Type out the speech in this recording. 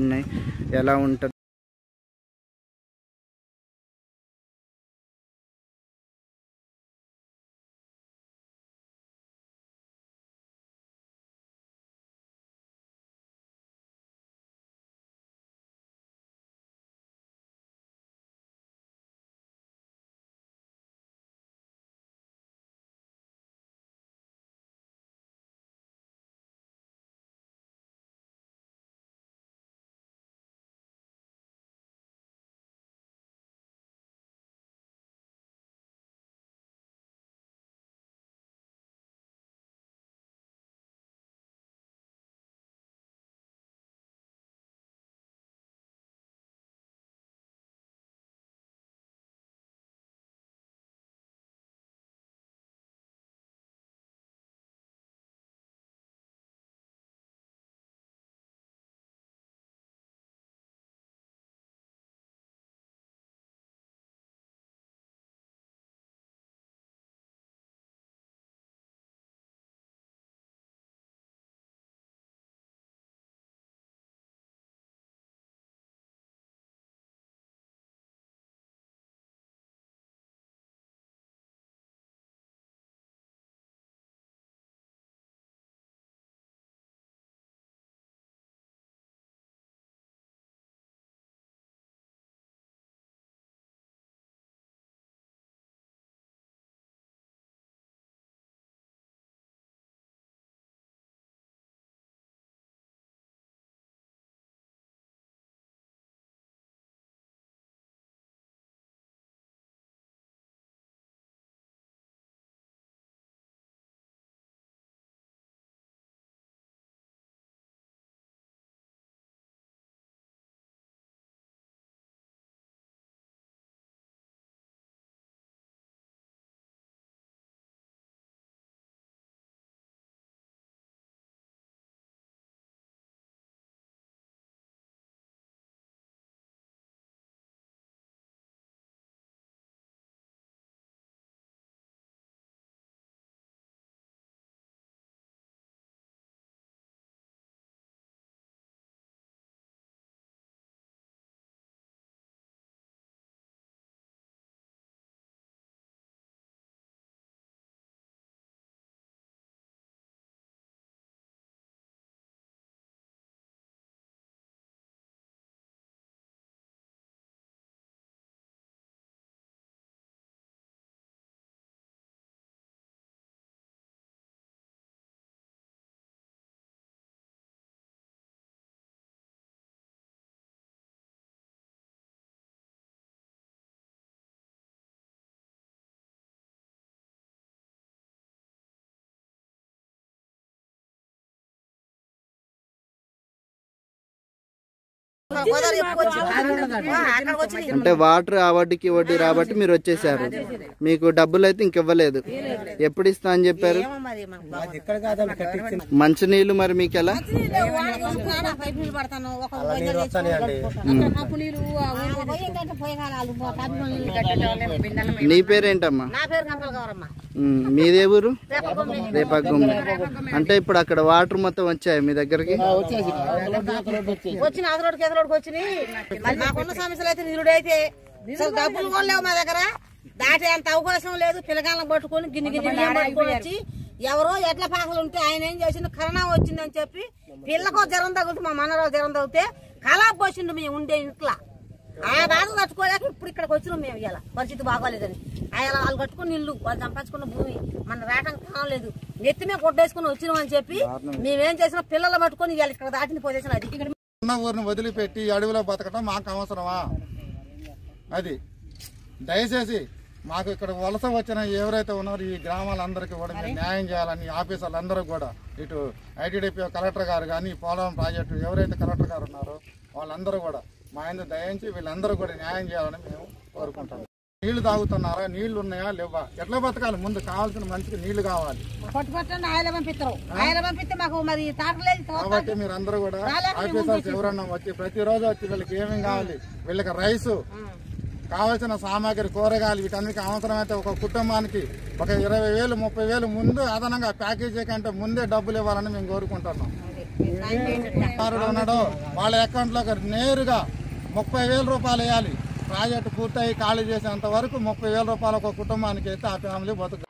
ఉన్నాయి, ఎలా ఉంటుంది? అంటే వాటర్ ఆ వడ్డీకి వడ్డీ రాబట్టి మీరు వచ్చేసారు, మీకు డబ్బులు అయితే ఇంకివ్వలేదు. ఎప్పుడు ఇస్తా అని చెప్పారు? మంచినీళ్ళు మరి మీకు ఎలా? నీ పేరేంటమ్మా? మీదే ఊరు? రేపగుమ్మ. అంటే ఇప్పుడు అక్కడ వాటర్ మొత్తం వచ్చాయి మీ దగ్గరికి? వచ్చిన అదలోడికి ఎదలోడికి వచ్చినాయి. మాకున్న సమస్యలు అయితే నిరుడు అయితే డబ్బులు కూడా లేవు మా దగ్గర, దాటే అంత అవకాశం లేదు. పిల్లగాళ్ళని పట్టుకొని గిన్నె గిన్నె పట్టుకొని వచ్చి ఎవరో ఎట్ల పాకలు ఉంటే ఆయన ఏం చేసిండు, కరోనా వచ్చిందని చెప్పి పిల్లకు జ్వరం తగులుతూ మా మనరావు జ్వరం తగ్గితే కళా పోసిండు మేము ఉండే ఇంట్లో. ఆ బాధ కట్టుకోలేక ఇప్పుడు ఇక్కడికి వచ్చినాం మేము. ఇలా పరిస్థితి బాగోలేదని వాళ్ళు కట్టుకుని ఇల్లు, వాళ్ళు సంపాదించుకున్న భూమి మన రావడానికి కాలేదు, నెత్తి మీద కొట్టేసుకుని వచ్చినాం అని చెప్పి మేమేం చేసినా పిల్లలు పట్టుకొని ఇవాళ ఇక్కడ దాటిని పోసేసిన. అది ఉన్న ఊరిని వదిలిపెట్టి అడవిలో బతకటం మాకు అవసరమా? అది దయచేసి మాకు ఇక్కడ వలస వచ్చిన ఎవరైతే ఉన్నారో ఈ గ్రామాలందరికీ కూడా మీరు న్యాయం చేయాలని ఆఫీసర్లందరూ కూడా, ఇటు ఐటీడీపీ కలెక్టర్ గారు కానీ పోలవరం ప్రాజెక్టు ఎవరైతే కలెక్టర్ గారు ఉన్నారో వాళ్ళందరూ కూడా మా ఆయన దయించి వీళ్ళందరూ కూడా న్యాయం చేయాలని మేము కోరుకుంటాం. నీళ్లు తాగుతున్నారా? నీళ్లు ఉన్నాయా లేవా? ఎట్లా బతకాలి? ముందు కావాల్సిన మనిషికి నీళ్లు కావాలి. కాబట్టి మీరు అందరూ కూడా ఆఫీసర్స్ ఎవరన్నా వచ్చి ప్రతిరోజు వచ్చి వీళ్ళకి ఏమేమి కావాలి, వీళ్ళకి రైసు కావాల్సిన సామాగ్రి, కూరగాయలు వీటన్నిటికీ అవసరమైతే ఒక కుటుంబానికి ఒక 20,000 30,000 ముందు అదనంగా ప్యాకేజీ కంటే ముందే డబ్బులు ఇవ్వాలని మేము కోరుకుంటున్నాం. ఉన్నాడో వాళ్ళ అకౌంట్ లో నేరుగా 30,000 రూపాయలు వేయాలి. ప్రాజెక్టు పూర్తయి ఖాళీ చేసేంత వరకు 30,000 రూపాయలు ఒక కుటుంబానికి అయితే ఆ ఫ్యామిలీ బతుకు.